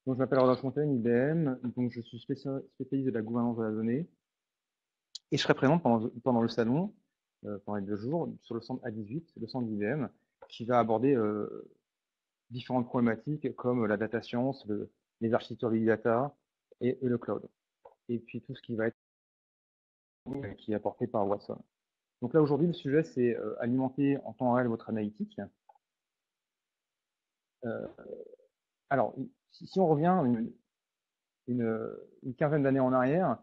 Donc, je m'appelle Rodolphe Fontaine, IBM. Donc, je suis spécialiste de la gouvernance de la donnée. Et je serai présent pendant le salon, pendant les 2 jours, sur le centre A18, le centre d'IBM, qui va aborder différentes problématiques comme la data science, les architectures big data et le cloud. Et puis tout ce qui va être qui est apporté par Watson. Donc là, aujourd'hui, le sujet, c'est alimenter en temps réel votre analytique. Alors, si on revient une quinzaine d'années en arrière,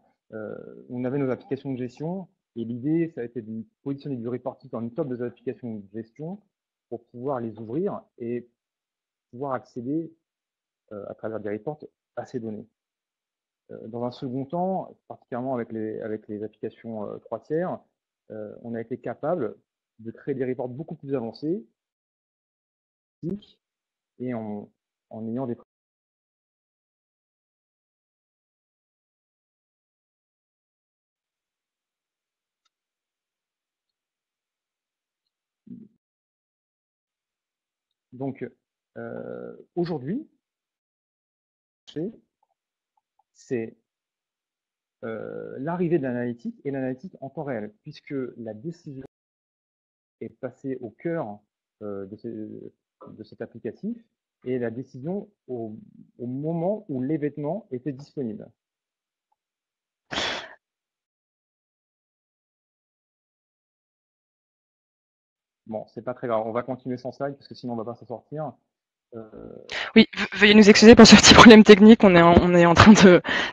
on avait nos applications de gestion et l'idée, ça a été de positionner du reporting dans une top des applications de gestion pour pouvoir les ouvrir et pouvoir accéder à travers des reports à ces données. Dans un second temps, particulièrement avec les applications 3 tiers, on a été capable de créer des reports beaucoup plus avancés et en ayant des. Donc, aujourd'hui, c'est l'arrivée de l'analytique et l'analytique en temps réel, puisque la décision est passée au cœur de cet applicatif et la décision au moment où l'événement était disponible. Bon, c'est pas très grave, on va continuer sans slide parce que sinon on va pas s'en sortir. Oui, veuillez nous excuser pour ce petit problème technique. On est en train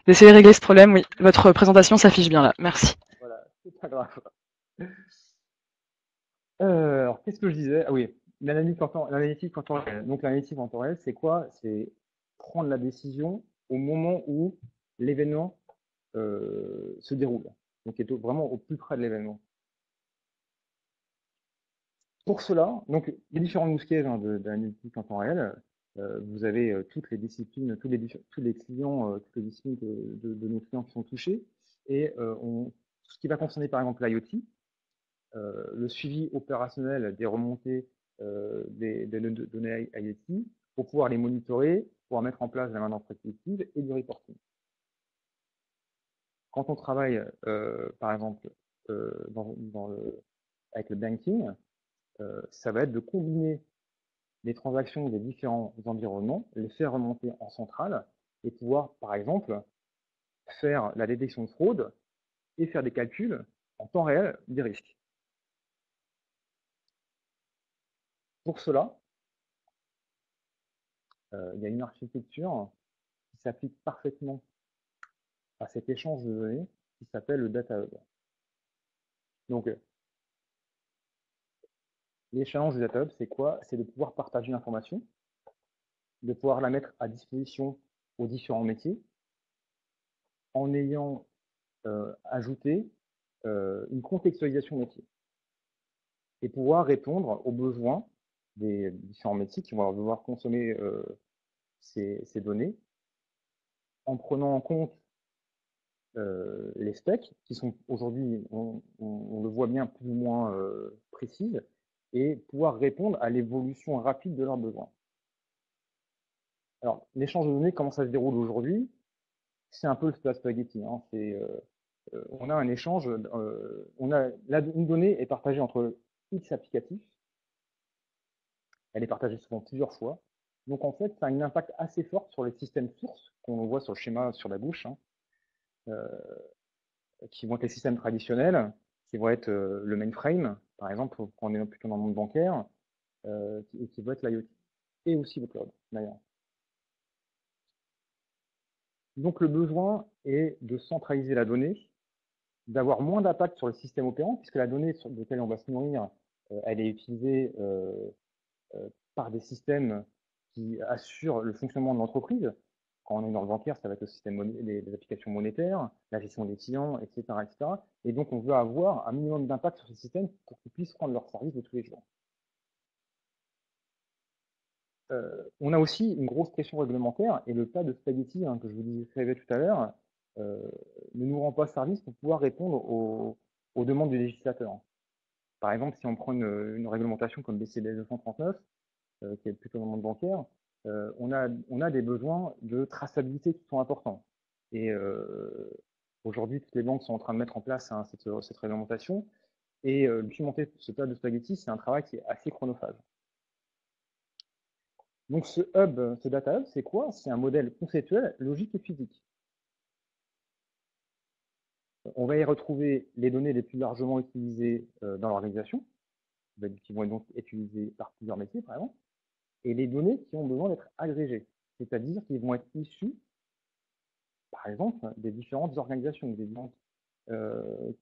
d'essayer de régler ce problème. Oui, votre présentation s'affiche bien là. Merci. Voilà, c'est pas grave. Alors, qu'est-ce que je disais? Ah oui, l'analytique en temps réel. Donc, l'analytique en temps réel, c'est quoi? C'est prendre la décision au moment où l'événement se déroule. Donc, est vraiment au plus près de l'événement. Pour cela, donc, il y a différents use cases de l'analytique en temps réel. Vous avez toutes les disciplines, tous les clients, toutes les disciplines de nos clients qui sont touchés. Et ce qui va concerner par exemple l'IoT, le suivi opérationnel des remontées des données IoT pour pouvoir les monitorer, pouvoir mettre en place de la maintenance prédictive et du reporting. Quand on travaille, par exemple, avec le banking, ça va être de combiner les transactions des différents environnements, les faire remonter en centrale et pouvoir, par exemple, faire la détection de fraude et faire des calculs en temps réel des risques. Pour cela, il y a une architecture qui s'applique parfaitement à cet échange de données qui s'appelle le Data Hub. Donc, les challenges du Data Hub, c'est quoi? C'est de pouvoir partager l'information, de pouvoir la mettre à disposition aux différents métiers, en ayant ajouté une contextualisation métier, et pouvoir répondre aux besoins des différents métiers qui vont devoir consommer ces données, en prenant en compte les specs, qui sont aujourd'hui, on le voit bien, plus ou moins précises, et pouvoir répondre à l'évolution rapide de leurs besoins. Alors, l'échange de données, comment ça se déroule aujourd'hui? C'est un peu le spaghetti. Hein. On a un échange, une donnée est partagée entre X applicatifs, elle est partagée souvent plusieurs fois. Donc en fait, ça a un impact assez fort sur les systèmes sources qu'on voit sur le schéma sur la gauche, hein, qui vont être les systèmes traditionnels, qui vont être le mainframe, par exemple, quand on est plutôt dans le monde bancaire, et qui vont être l'IoT, et aussi le cloud, d'ailleurs. Donc le besoin est de centraliser la donnée, d'avoir moins d'impact sur le système opérant, puisque la donnée sur laquelle on va se nourrir, elle est utilisée par des systèmes qui assurent le fonctionnement de l'entreprise. Quand on est dans le bancaire, ça va être le système les applications monétaires, la gestion des clients, etc., etc. Et donc, on veut avoir un minimum d'impact sur ces systèmes pour qu'ils puissent rendre leur service de tous les jours. On a aussi une grosse pression réglementaire et le cas de spaghetti que je vous décrivais tout à l'heure ne nous rend pas service pour pouvoir répondre aux demandes du législateur. Par exemple, si on prend une réglementation comme BCB 239, qui est plutôt dans le monde bancaire, on a des besoins de traçabilité qui sont importants. Et aujourd'hui, toutes les banques sont en train de mettre en place cette réglementation. Et documenter ce tas de spaghettis, c'est un travail qui est assez chronophage. Donc ce data hub, c'est quoi? C'est un modèle conceptuel, logique et physique. On va y retrouver les données les plus largement utilisées dans l'organisation, qui vont être donc utilisées par plusieurs métiers, par exemple, et les données qui ont besoin d'être agrégées, c'est-à-dire qui vont être issues, par exemple, des différentes organisations, des différentes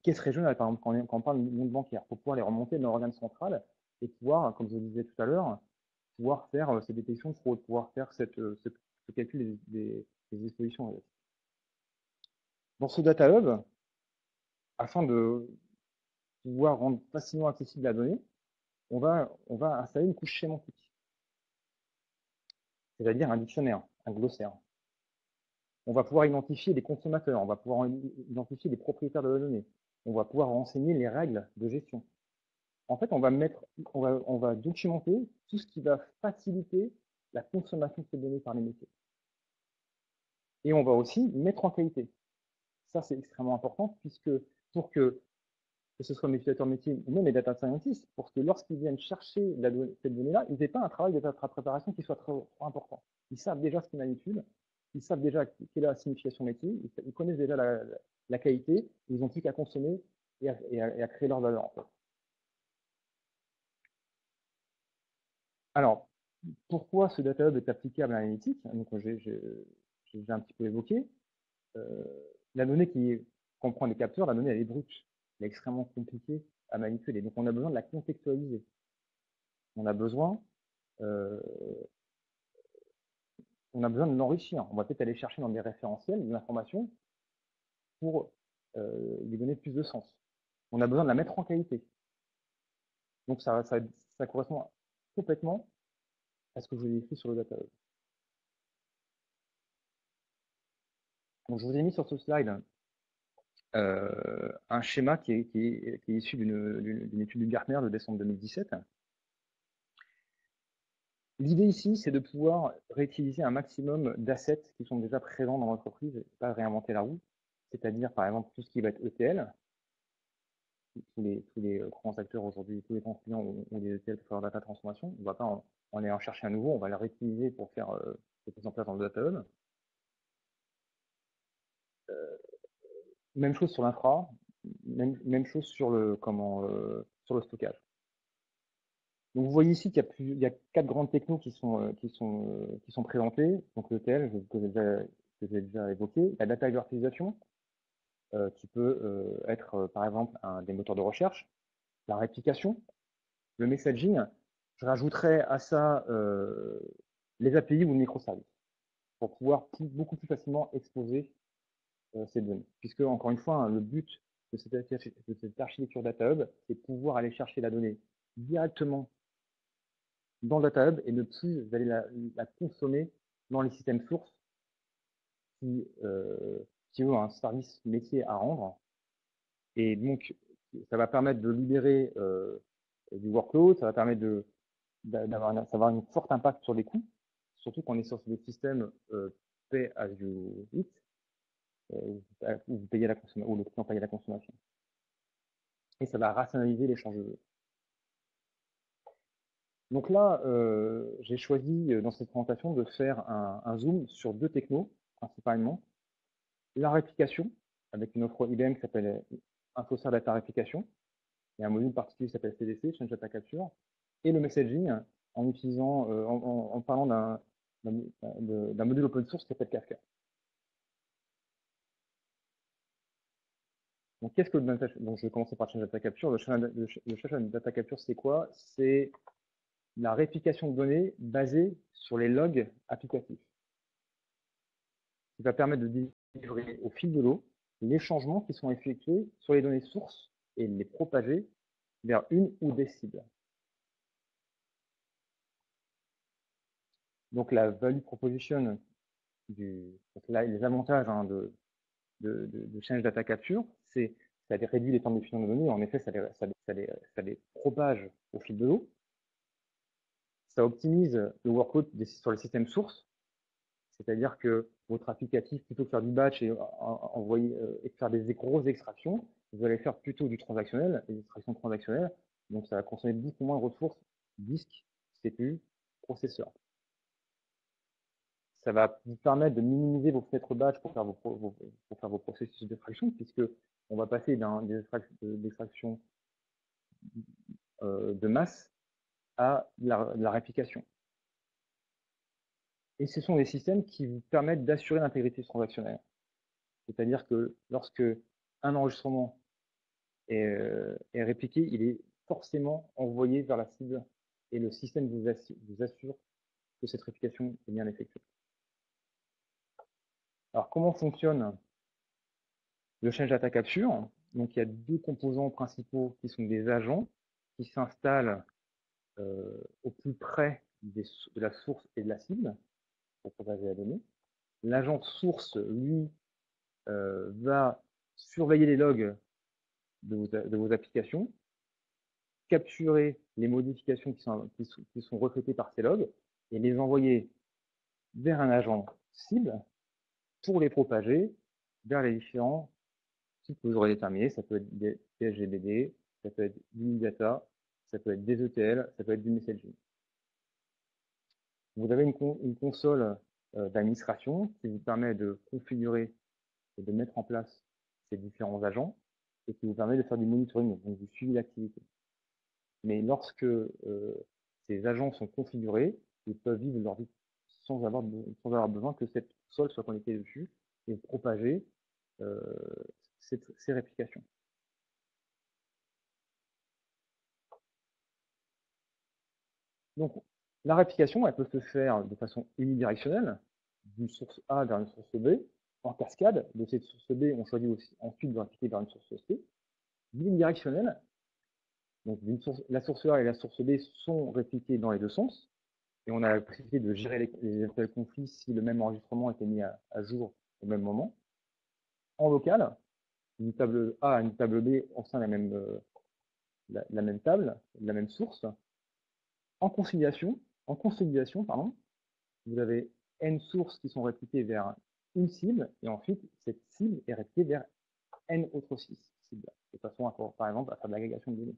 caisses régionales, par exemple, quand on parle du monde bancaire, pour pouvoir les remonter dans l'organe central et pouvoir, comme je le disais tout à l'heure, pouvoir faire ces détections de fraude, pouvoir faire ce calcul des expositions. Dans ce data hub, afin de pouvoir rendre facilement accessible la donnée, on va installer une couche sémantique, c'est-à-dire un dictionnaire, un glossaire. On va pouvoir identifier les consommateurs, on va pouvoir identifier les propriétaires de la donnée, on va pouvoir renseigner les règles de gestion. En fait, on va documenter tout ce qui va faciliter la consommation de ces données par les métiers. Et on va aussi mettre en qualité. Ça, c'est extrêmement important, puisque pour que ce soit mes utilisateurs métiers ou même les data scientists, pour que lorsqu'ils viennent chercher cette donnée-là, ils n'aient pas un travail de préparation qui soit trop important. Ils savent déjà ce qu'ils manipulent, ils savent déjà quelle est la signification métier, ils connaissent déjà la qualité, ils n'ont plus qu'à consommer et à créer leur valeur, en fait. Alors, pourquoi ce data hub est applicable à l'analytique? Donc, j'ai un petit peu évoqué. La donnée qui comprend les capteurs, la donnée, elle est brute. Elle est extrêmement compliquée à manipuler. Donc, on a besoin de la contextualiser. On a besoin de l'enrichir. On va peut-être aller chercher dans des référentiels de l'information pour lui donner plus de sens. On a besoin de la mettre en qualité. Donc, ça correspond complètement à ce que je vous ai écrit sur le data hub. Donc, je vous ai mis sur ce slide un schéma qui est issu d'une étude du Gartner de décembre 2017. L'idée ici, c'est de pouvoir réutiliser un maximum d'assets qui sont déjà présents dans l'entreprise et pas réinventer la roue. C'est-à-dire, par exemple, tout ce qui va être ETL. Tous les grands acteurs aujourd'hui, tous les grands clients ont des ETL pour faire data transformation. On ne va pas en aller en chercher un nouveau, on va le réutiliser pour faire cette mise en place dans le data hub. Même chose sur l'infra, même chose sur le stockage. Donc vous voyez ici qu'il y a 4 grandes technos qui sont présentées. Donc l'ETL, que j'ai déjà évoqué, la data virtualisation, qui peut être par exemple des moteurs de recherche, la réplication, le messaging. Je rajouterais à ça les API ou le microservice pour pouvoir beaucoup plus facilement exposer ces données. Puisque, encore une fois, hein, le but de cette architecture Data Hub, c'est pouvoir aller chercher la donnée directement dans le Data Hub et ne plus aller la consommer dans les systèmes sources qui ont un service métier à rendre. Et donc, ça va permettre de libérer du workload, ça va permettre d'avoir un fort impact sur les coûts, surtout quand on est sur des systèmes pay as you eat, où vous payez la consommation, où le client paye la consommation. Et ça va rationaliser l'échange de données. Donc là, j'ai choisi dans cette présentation de faire un zoom sur 2 technos, principalement. La réplication, avec une offre IBM qui s'appelle InfoSer Data Réplication, et un module particulier qui s'appelle CDC, Change Data Capture, et le messaging, en utilisant, en parlant d'un module open source qui s'appelle Kafka. Donc, qu'est-ce que le data? Donc, je vais commencer par Change Data Capture. Le Change Data Capture, c'est quoi? C'est la réplication de données basée sur les logs applicatifs, qui va permettre de délivrer au fil de l'eau les changements qui sont effectués sur les données sources et les propager vers une ou des cibles. Donc, la value proposition les avantages hein, de Change Data Capture, c'est ça réduit les temps de diffusion de données. En effet, ça les propage au fil de l'eau. Ça optimise le workload sur les systèmes sources, c'est-à-dire que votre applicatif, plutôt que faire du batch et envoyer et faire des grosses extractions, vous allez faire plutôt du transactionnel, des extractions transactionnelles. Donc ça va consommer beaucoup moins de ressources, disque, CPU, processeur. Ça va vous permettre de minimiser vos fenêtres batch pour faire vos processus d'extraction, puisque on va passer d'extraction de masse à la réplication. Et ce sont des systèmes qui vous permettent d'assurer l'intégrité transactionnelle. C'est-à-dire que lorsque un enregistrement est répliqué, il est forcément envoyé vers la cible et le système vous assure que cette réplication est bien effectuée. Alors, comment fonctionne le change data capture? Donc, il y a deux composants principaux qui sont des agents qui s'installent au plus près de la source et de la cible pour propager la donnée. L'agent source, lui, va surveiller les logs de vos applications, capturer les modifications qui sont reflétées par ces logs et les envoyer vers un agent cible pour les propager vers les différents sites que vous aurez déterminés. Ça peut être des PSGBD, ça peut être du data, ça peut être des ETL, ça peut être du messaging. Vous avez une console d'administration qui vous permet de configurer et de mettre en place ces différents agents et qui vous permet de faire du monitoring, donc du suivi d'activité. Mais lorsque ces agents sont configurés, ils peuvent vivre leur vie sans avoir besoin que cette console soit connectée dessus et propager ces réplications. Donc, la réplication, elle peut se faire de façon unidirectionnelle, d'une source A vers une source B, en cascade. De cette source B, on choisit aussi ensuite de répliquer vers une source C. Bidirectionnelle, donc la source A et la source B sont répliquées dans les deux sens, et on a la possibilité de gérer les éventuels conflits si le même enregistrement était mis à jour au même moment. En local, une table A et une table B au sein de la même table, la même source. En consolidation, vous avez N sources qui sont répliquées vers une cible, et ensuite, cette cible est répliquée vers N autres cibles, de façon, par exemple, à faire de l'agrégation de données,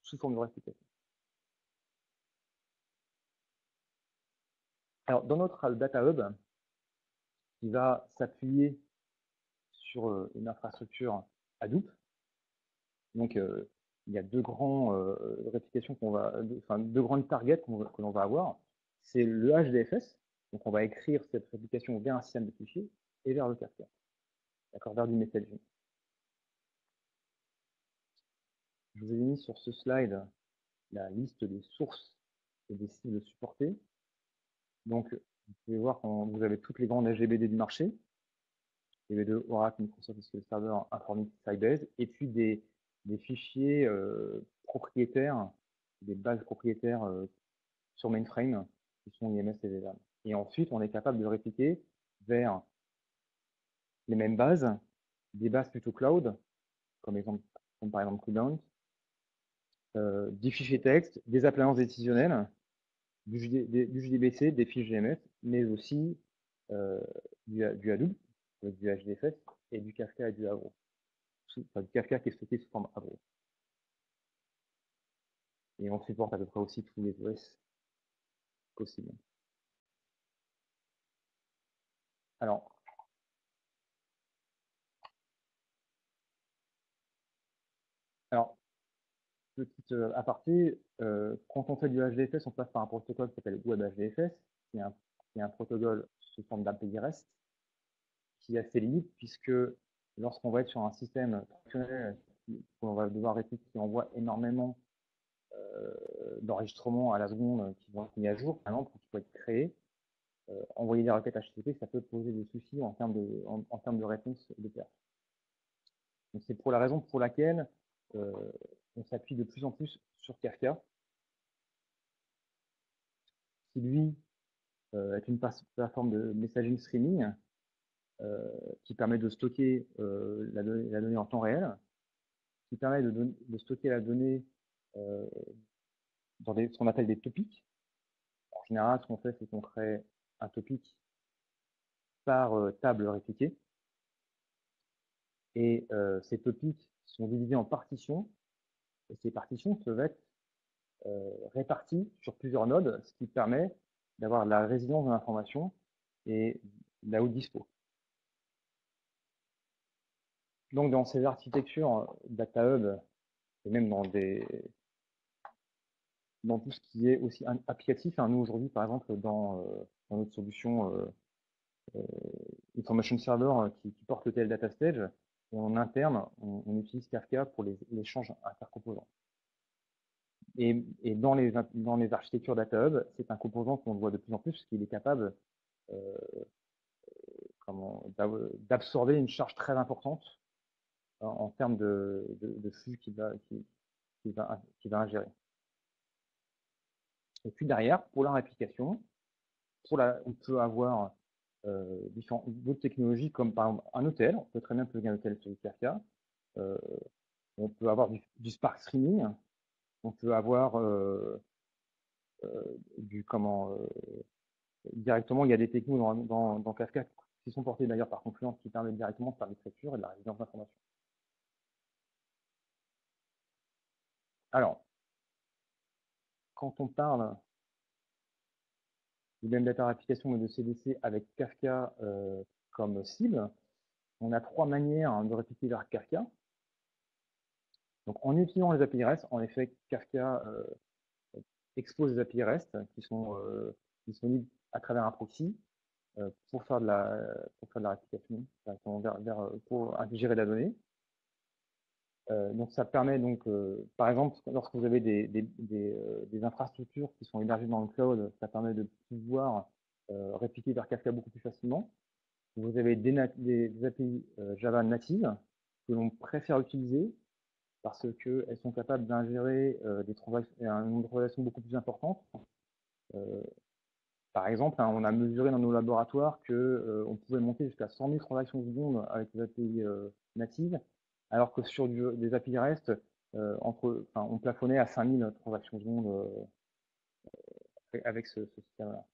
sous forme de réplication. Alors, dans notre Data Hub, qui va s'appuyer sur une infrastructure Hadoop, donc il y a deux grandes réplications deux grandes targets que l'on va avoir. C'est le HDFS, donc on va écrire cette réplication vers un système de fichiers et vers le Kafka, d'accord, vers du messaging. Je vous ai mis sur ce slide la liste des sources et des cibles supportées. Donc, vous pouvez voir quand vous avez toutes les grandes HGBD du marché, DB2, Oracle, Microsoft SQL Server, Informix, Sybase, et puis des fichiers propriétaires, des bases propriétaires sur mainframe, qui sont IMS et VLAN. Et ensuite, on est capable de répliquer vers les mêmes bases, des bases plutôt cloud, comme par exemple Cloud, des fichiers texte, des appliances décisionnelles, du JDBC, des fiches GMF, mais aussi du Hadoop, avec du HDFS, et du Kafka et du Avro. Enfin, du Kafka qui est stocké sous forme Avro. Et on supporte à peu près aussi tous les OS possibles. Alors, petite aparté, quand on fait du HDFS, on passe par un protocole qui s'appelle WebHDFS, qui est un protocole sous forme d'API REST, qui a ses limites, puisque lorsqu'on va être sur un système fonctionnel, on va devoir répliquer, qui envoie énormément d'enregistrements à la seconde qui vont être mis à jour, par exemple, qui peuvent être créés, envoyer des requêtes HTTP, ça peut poser des soucis en termes de réponse de perte. Donc c'est pour la raison pour laquelle on s'appuie de plus en plus sur Kafka, qui lui est une plateforme de messaging streaming qui permet de stocker la donnée en temps réel, qui permet de stocker la donnée dans ce qu'on appelle des topics. général, ce qu'on fait, c'est qu'on crée un topic par table répliquée. Et ces topics sont divisés en partitions. Et ces partitions peuvent être réparties sur plusieurs nodes, ce qui permet d'avoir la résilience de l'information et la haute dispo. Donc, dans ces architectures Data Hub, et même dans tout ce qui est aussi applicatif, nous aujourd'hui, par exemple, dans notre solution Information Server qui porte le TL Data Stage, en interne, on utilise Kafka pour l'échange intercomposants. Et dans les architectures Data Hub, c'est un composant qu'on voit de plus en plus, parce qu'il est capable d'absorber une charge très importante en termes de flux qu'il va ingérer. Et puis derrière, pour la réplication, on peut avoir d'autres technologies comme par exemple un ETL. On peut très bien plugger un ETL sur du Kafka. On peut avoir du Spark Streaming. On peut avoir directement, il y a des technos dans Kafka qui sont portés d'ailleurs par Confluent qui permettent directement de faire l'écriture et de la résilience d'information. Alors, quand on parle d'IBM Data Application et de CDC avec Kafka comme cible, on a 3 manières de répliquer vers Kafka. Donc, en utilisant les API REST, en effet, Kafka expose les API REST qui sont disponibles à travers un proxy pour faire de la réplication, pour ingérer la donnée. Donc ça permet donc, par exemple, lorsque vous avez des infrastructures qui sont hébergées dans le cloud, ça permet de pouvoir répliquer vers Kafka beaucoup plus facilement. Vous avez des API Java natives que l'on préfère utiliser parce qu'elles sont capables d'ingérer un nombre de transactions beaucoup plus importantes. Par exemple, on a mesuré dans nos laboratoires qu'on pouvait monter jusqu'à 100 000 transactions secondes avec les API natives, alors que sur des API REST, on plafonnait à 5000 transactions secondes avec ce système-là.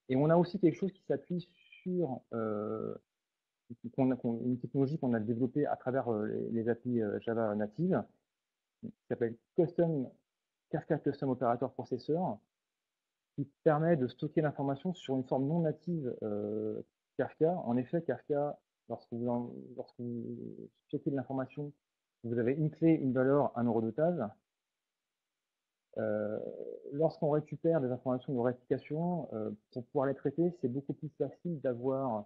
Et on a aussi quelque chose qui s'appuie sur une technologie qu'on a développée à travers les API Java natives, qui s'appelle Kafka Custom Operator Processor, qui permet de stocker l'information sur une forme non native Kafka. En effet, Kafka, lorsque vous stockez de l'information, vous avez une clé, une valeur, un euro de tâche. Lorsqu'on récupère des informations de réplication, pour pouvoir les traiter, c'est beaucoup plus facile d'avoir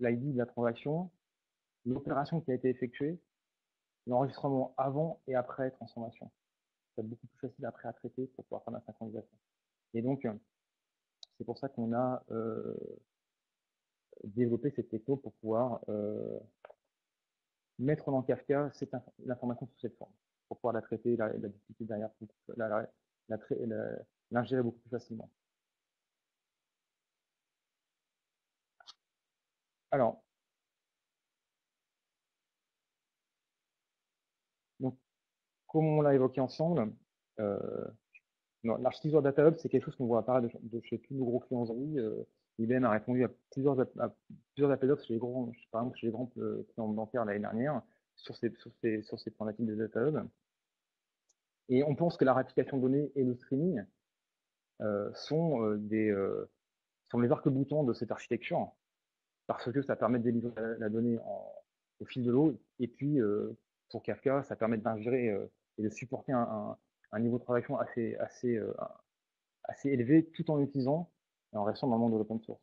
l'ID de la transaction, l'opération qui a été effectuée, l'enregistrement avant et après transformation. C'est beaucoup plus facile après à traiter pour pouvoir faire la synchronisation. Et donc, c'est pour ça qu'on a développé cette techno pour pouvoir mettre dans Kafka l'information sous cette forme, pour pouvoir la traiter, la dupliquer derrière, l'ingérer beaucoup plus facilement. Alors, donc, comme on l'a évoqué ensemble, l'architecture Data Hub, c'est quelque chose qu'on voit apparaître de chez tous nos gros clients aujourd'hui. IBM a répondu à plusieurs appels d'offres par exemple chez les grands clients bancaires l'année dernière sur ces problématiques de Data Hub. Et on pense que la réplication de données et le streaming sont les arcs-boutants de cette architecture, parce que ça permet de délivrer la donnée au fil de l'eau, et puis pour Kafka, ça permet d'ingérer et de supporter un niveau de transaction assez élevé, tout en utilisant et en restant dans le monde de l'open source.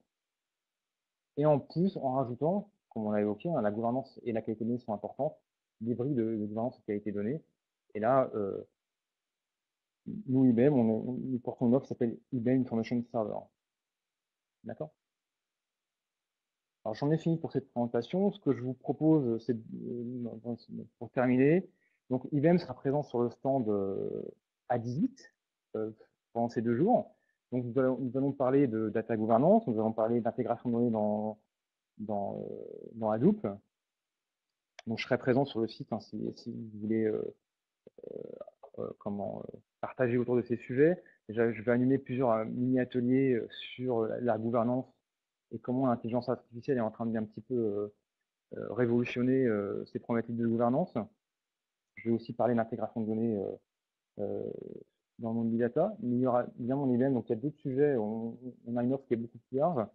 Et en plus, en rajoutant, comme on l'a évoqué, la gouvernance et la qualité de données sont importantes, des briques de gouvernance et qualité de données. Et là, nous, IBM, nous portons une offre qui s'appelle IBM Information Server. D'accord? Alors, j'en ai fini pour cette présentation. Ce que je vous propose, c'est, pour terminer, donc IBM sera présent sur le stand A18 pendant ces 2 jours. Donc, nous allons parler de data governance, nous allons parler d'intégration de données dans Hadoop. Donc, je serai présent sur le site si vous voulez partager autour de ces sujets. Déjà, je vais animer plusieurs mini-ateliers sur la gouvernance et comment l'intelligence artificielle est en train de un petit peu révolutionner ces problématiques de gouvernance. Je vais aussi parler d'intégration de données dans le monde du data. Mais il y aura bien mon IBM, donc il y a d'autres sujets. On a une offre qui est beaucoup plus large.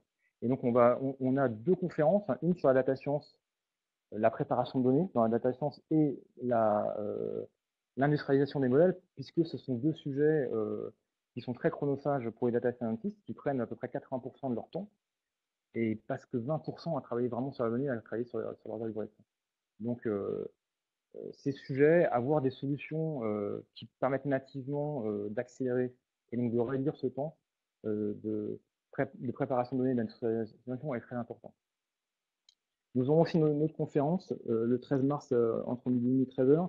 Et donc on a 2 conférences, une sur la data science, la préparation de données dans la data science et l'industrialisation des modèles, puisque ce sont 2 sujets qui sont très chronophages pour les data scientists, qui prennent à peu près 80% de leur temps, et parce que 20% à travailler vraiment sur la donnée, à travailler sur leurs algorithmes. Donc ces sujets, avoir des solutions qui permettent nativement d'accélérer et donc de réduire ce temps de préparation de données d'industrialisation est très important. Nous aurons aussi notre conférence le 13 mars entre midi et 13h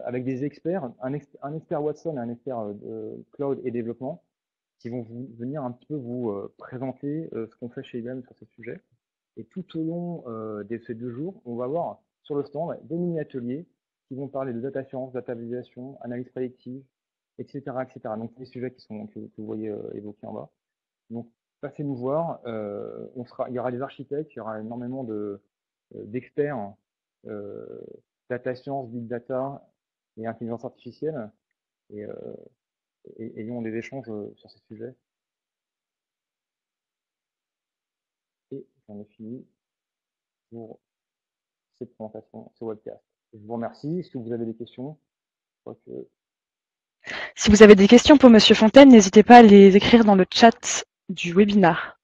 avec des experts, un expert Watson et un expert de cloud et développement qui vont venir un petit peu vous présenter ce qu'on fait chez IBM sur ces sujets. Et tout au long de ces 2 jours, on va avoir sur le stand des mini-ateliers qui vont parler de data science, data visualisation, analyse prédictive, etc., etc. Donc, les sujets que vous voyez évoqués en bas. Donc, passez nous voir. Il y aura des architectes, il y aura énormément d'experts data science, big data et intelligence artificielle. Et ayons des échanges sur ces sujets. Et j'en ai fini pour cette présentation, ce webcast. Je vous remercie. Est-ce que vous avez des questions? Si vous avez des questions pour Monsieur Fontaine, n'hésitez pas à les écrire dans le chat du webinaire.